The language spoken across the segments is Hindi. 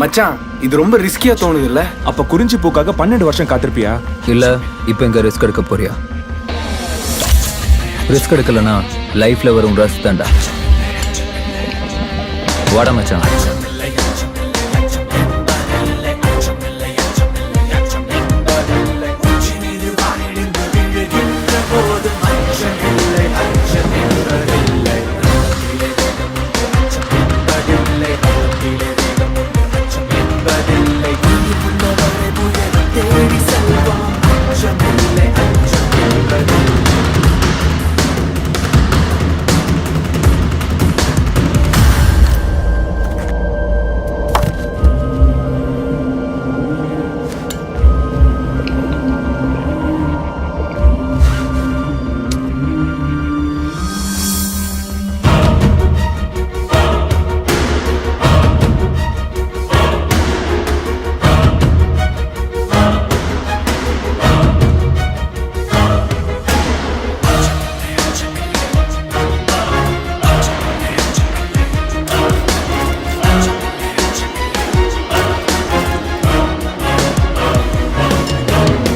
மச்சான் இது ரொம்ப ரிஸ்கியா தோணுது இல்ல? அப்ப குறிஞ்சி பூக்காக 12 வருஷம் காத்திருப்பியா? இல்ல இப்ப இங்க ரிஸ்க் எடுக்க போறியா? ரிஸ்க் எடுக்கலனா லைஃப்ல வரும் ரஸ் தாண்டா. வாடா மச்சான்.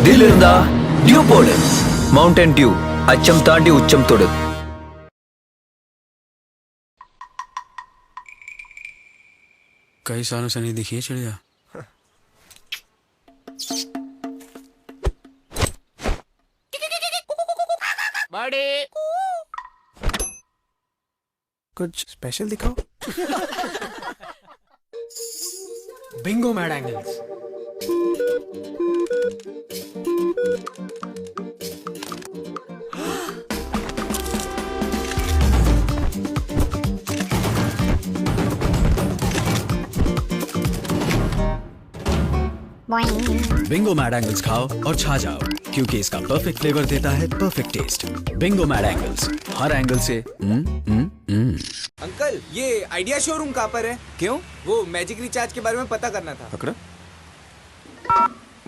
டீல் இருந்தா டியூ போடு. மவுண்டன் டியூ, அச்சம் தாண்டி உச்சம் தொடு. कई सालों से नहीं दिखी है चिड़िया। बड़े कुछ स्पेशल दिखाओ। Bingo Mad angles. Bingo Mad angles खाओ और छा जाओ, क्योंकि इसका परफेक्ट फ्लेवर देता है perfect taste. Bingo Mad Angles, हर एंगल से अंकल, ये आइडिया शोरूम कहाँ पर है? क्यों? वो मैजिक रिचार्ज के बारे में पता करना था। पकड़ो।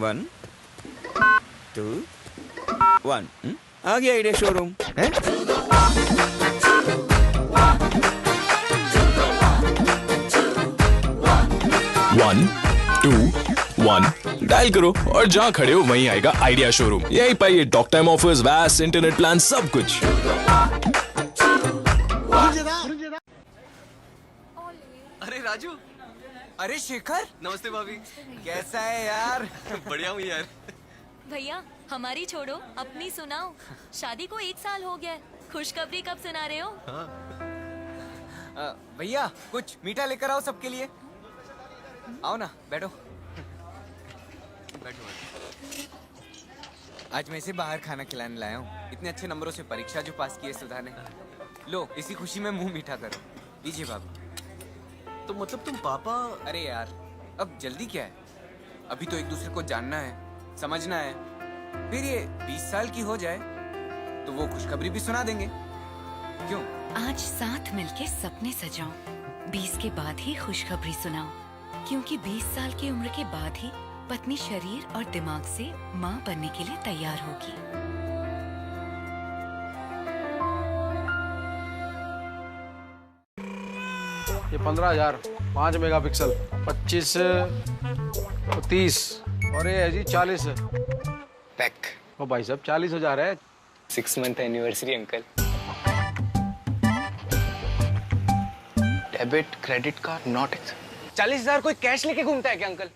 1 2 1 आ गया आइडिया शोरूम है। वन 2 1 डायल करो और जहाँ खड़े हो वहीं आएगा आइडिया शोरूम। यही पाइए टॉक टाइम ऑफर्स, वैस इंटरनेट प्लान, सब कुछ। अरे राजू, अरे शेखर, नमस्ते भाभी। कैसा है यार? बढ़िया हूँ यार। भैया हमारी छोड़ो, अपनी सुनाओ। शादी को 1 साल हो गया है, खुशखबरी कब सुना रहे हो? भैया कुछ मीठा लेकर आओ सबके लिए। आओ ना, बैठो। आज मैं इसे बाहर खाना खिलाने लाया हूँ। इतने अच्छे नंबरों से परीक्षा जो पास की है सुधा ने। लो, इसी खुशी में मुंह मीठा करो। लीजिए बाबू। तो मतलब तुम पापा? अरे यार, अब जल्दी क्या है? अभी तो एक दूसरे को जानना है, समझना है। फिर ये 20 साल की हो जाए तो वो खुशखबरी भी सुना देंगे। क्यों? आज साथ मिलके सपने सजाओ, 20 के बाद ही खुशखबरी सुनाओ, क्योंकि 20 साल की उम्र के बाद ही पत्नी शरीर और दिमाग से माँ बनने के लिए तैयार होगी। ये 15,000, 5 मेगापिक्सल, 25 30 और ये है जी 40 पैक। ओ भाई साहब 40,000 है। 6 month anniversary uncle. Debit credit card not accept. 40,000 कोई कैश लेके घूमता है क्या अंकल?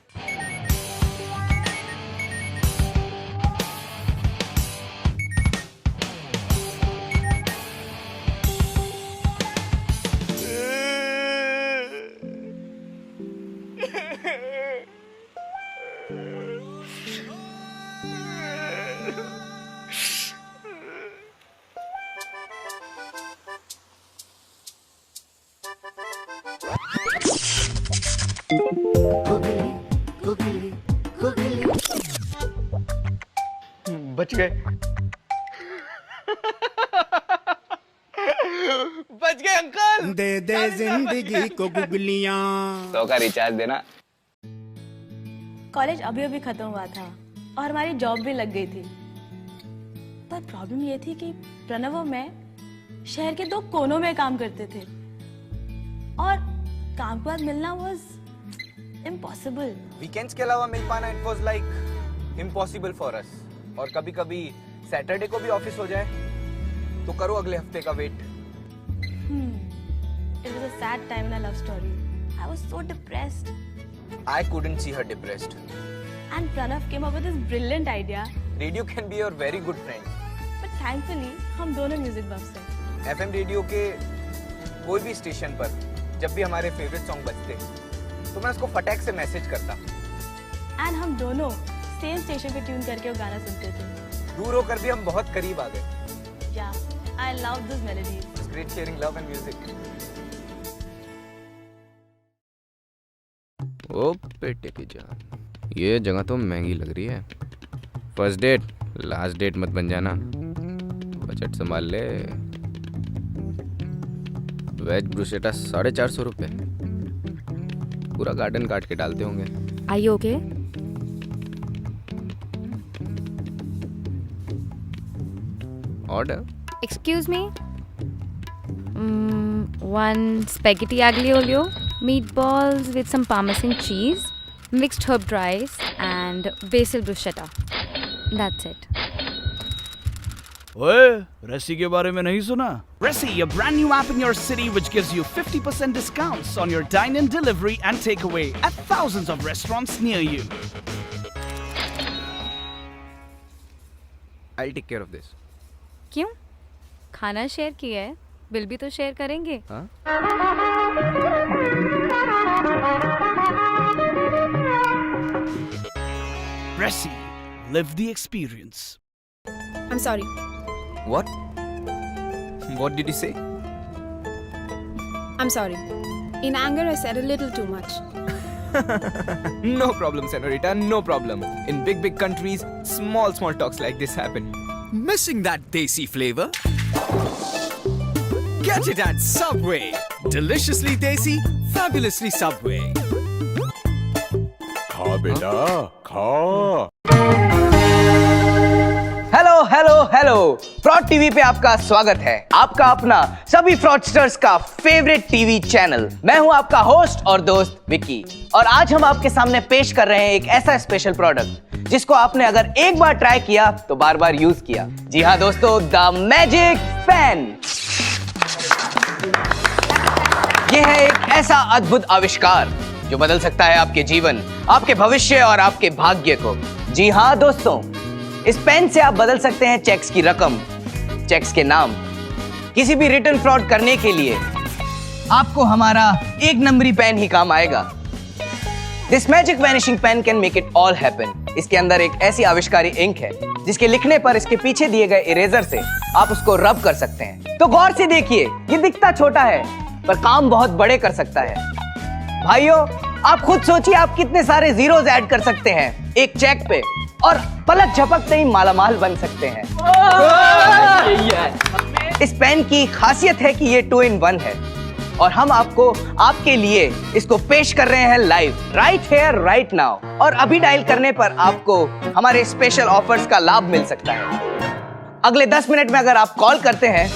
बच गए। बच गए अंकल। दे दे जिंदगी को गुगलियां। 100 का रिचार्ज देना। कॉलेज अभी अभी खत्म हुआ था और हमारी जॉब भी लग गई थी। पर प्रॉब्लम ये थी कि प्रणव और मैं शहर के 2 कोनों में काम करते थे और काम के बाद मिलना वाज इम्पॉसिबल। वीकेंड्स के अलावा मिल पाना it was like impossible for us. और कभी कभी सैटरडे को भी ऑफिस हो जाए तो करो अगले हफ्ते का wait. It was a sad time in our love story. I was so depressed. I couldn't see her depressed. And Pranav came up with this brilliant idea. Radio can be your very good friend. But thankfully, हम दोनों म्यूजिक बफ्स हैं। एफएम रेडियो के कोई भी स्टेशन पर जब भी हमारे फेवरेट सॉन्ग बजते तो मैं उसको फटाक से मैसेज करता। And हम दोनों सेम स्टेशन पे ट्यून करके वो गाना सुनते थे। दूर होकर भी हम बहुत करीब आ गए। Yeah, I love those melodies. It's great sharing love and music. ओ पेटे की जान, ये जगह तो महंगी लग रही है। फर्स्ट डेट लास्ट डेट मत बन जाना, बजट संभाल ले। वेज ब्रूशेटा 450 रुपये, पूरा गार्डन काट के डालते होंगे। Are you okay? Order. Excuse me? One spaghetti aglio olio, meatballs with some parmesan cheese, mixed herb rice, and basil bruschetta. That's it. ओए, रसी के बारे में नहीं सुना? Resi, a brand new app in your city which gives you 50% discounts on your dine-in delivery and takeaway at thousands of restaurants near you. I'll take care of this. क्यों? खाना शेयर किया है, बिल भी तो शेयर करेंगे। हाँ? Resi, live the experience. I'm sorry. What? What did you say? I'm sorry. In anger, I said a little too much. No problem, senorita, no problem. In big countries, small talks like this happen. Missing that desi flavor? Get it at Subway. Deliciously desi, fabulously Subway. खा बेटा खा। हेलो फ्रॉड टीवी पे आपका स्वागत है। आपका अपना सभी फ्रॉडस्टर्स का फेवरेट टीवी चैनल। मैं हूं आपका होस्ट और दोस्त विक्की, और आज हम आपके सामने पेश कर रहे हैं एक ऐसा स्पेशल प्रोडक्ट जिसको आपने अगर एक बार ट्राई किया तो बार बार यूज किया। जी हाँ दोस्तों, द मैजिक पेन। यह है एक ऐसा अद्भुत आविष्कार जो बदल सकता है आपके जीवन, आपके भविष्य और आपके भाग्य को। जी हाँ दोस्तों, इस पेन से आप बदल सकते हैं चेक्स की रकम, चेक्स के नाम। किसी भी रिटर्न फ्रॉड करने के लिए आपको हमारा एक नंबरी पेन ही काम आएगा। This magic vanishing pen can make it all happen. इसके अंदर एक ऐसी आविष्कारी इंक है जिसके लिखने पर इसके पीछे दिए गए इरेजर से आप उसको रब कर सकते हैं। तो गौर से देखिए, ये दिखता छोटा है पर काम बहुत बड़े कर सकता है। भाइयों, आप खुद सोचिए आप कितने सारे जीरोस ऐड कर सकते हैं एक चेक पे, और पलक झपकते ही मालामाल बन सकते हैं। इस पेन की खासियत है कि ये 2 in 1 है, और हम आपको आपके लिए इसको पेश कर रहे हैं live, right here right now. और अभी डायल करने पर आपको हमारे स्पेशल ऑफर्स का लाभ मिल सकता है। अगले 10 मिनट में अगर आप कॉल करते हैं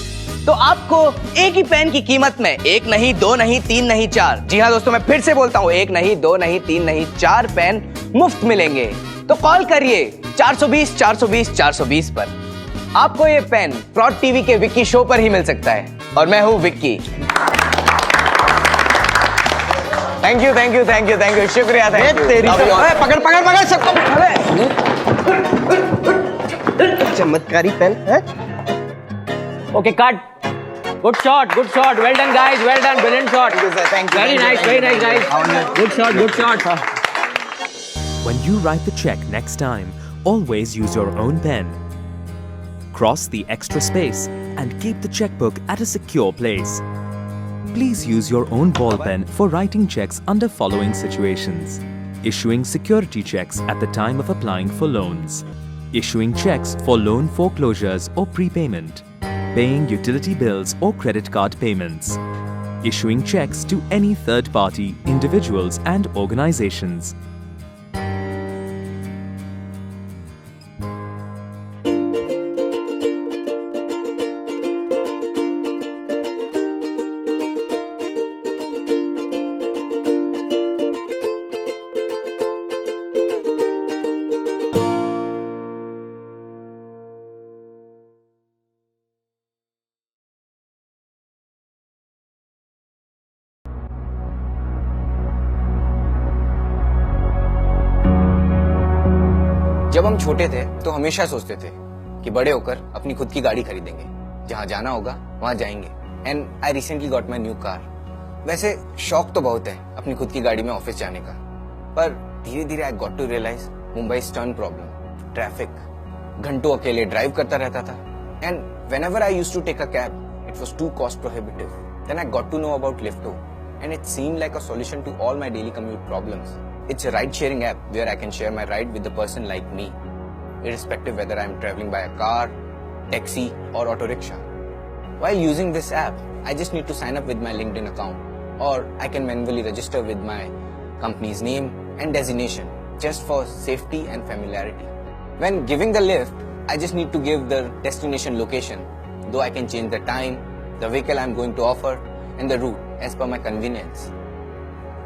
तो आपको एक ही पेन की कीमत में 1 नहीं 2 नहीं 3 नहीं 4, जी हाँ दोस्तों मैं फिर से बोलता हूँ, 1 नहीं 2 नहीं 3 नहीं 4 पेन मुफ्त मिलेंगे। तो कॉल करिए 420 420 420 पर। आपको ये पेन फ्रॉड टीवी के विक्की शो पर ही मिल सकता है, और मैं हूँ विक्की। थैंक यू, शुक्रिया। पकड़ सबको। चमत्कारी पेन है। Okay cut. Good shot, well done guys, well done, brilliant shot. Very nice guys. Good shot. When you write the check next time, always use your own pen. Cross the extra space and keep the checkbook at a secure place. Please use your own ball pen for writing checks under following situations: issuing security checks at the time of applying for loans, issuing checks for loan foreclosures or prepayment, paying utility bills or credit card payments, issuing checks to any third party, individuals and organizations. जब हम छोटे थे तो हमेशा सोचते थे कि बड़े होकर अपनी खुद की गाड़ी खरीदेंगे, जहाँ जाना होगा वहाँ जाएंगे। And I recently got my new car. वैसे शौक तो बहुत है अपनी खुद की गाड़ी में ऑफिस जाने का, पर धीरे धीरे I got to realise Mumbai stern problem, traffic, घंटों अकेले ड्राइव करता रहता था। And whenever I used to take a cab, it was to cost prohibitive. Then I got to know about Lifto and it seemed like a solution to all my daily commute problems. It's a ride-sharing app where I can share my ride with a person like me, irrespective whether I'm traveling by a car, taxi or auto rickshaw. While using this app, I just need to sign up with my LinkedIn account, or I can manually register with my company's name and designation, just for safety and familiarity. When giving the lift, I just need to give the destination location, though I can change the time, the vehicle I'm going to offer, and the route as per my convenience.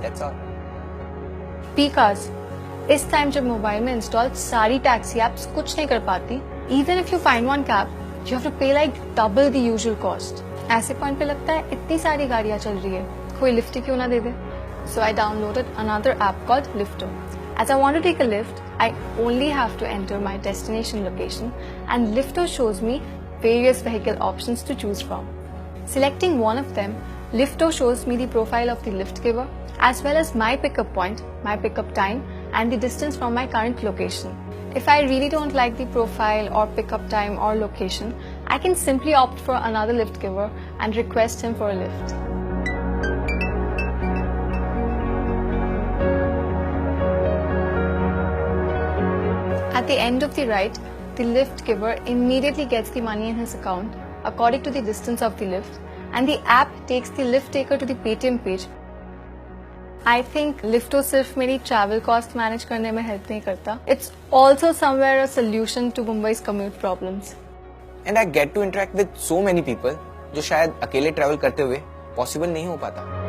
That's all. पीकास इस टाइम जब मोबाइल में इंस्टॉल सारी टैक्सी एप्स कुछ नहीं कर पाती, even if you find one cab you have to pay like double the usual cost. ऐसे पॉइंट पे लगता है इतनी सारी गाड़ियां चल रही है, कोई लिफ्ट क्यों ना दे दे। So I downloaded another app called Lifto. As I want to take a lift, I only have to enter my destination location and Lifto shows me various vehicle options to choose from. Selecting one of them, Lifto shows me the profile of the lift giver as well as my pickup point, my pickup time and the distance from my current location. If I really don't like the profile or pickup time or location, I can simply opt for another lift giver and request him for a lift. At the end of the ride, the lift giver immediately gets the money in his account according to the distance of the lift, and the app takes the lift taker to the Paytm page. I think Lifto सिर्फ मेरी travel cost manage करने में help नहीं करता. It's also somewhere a solution to Mumbai's commute problems. And I get to interact with so many people जो शायद अकेले travel करते हुए possible नहीं हो पाता.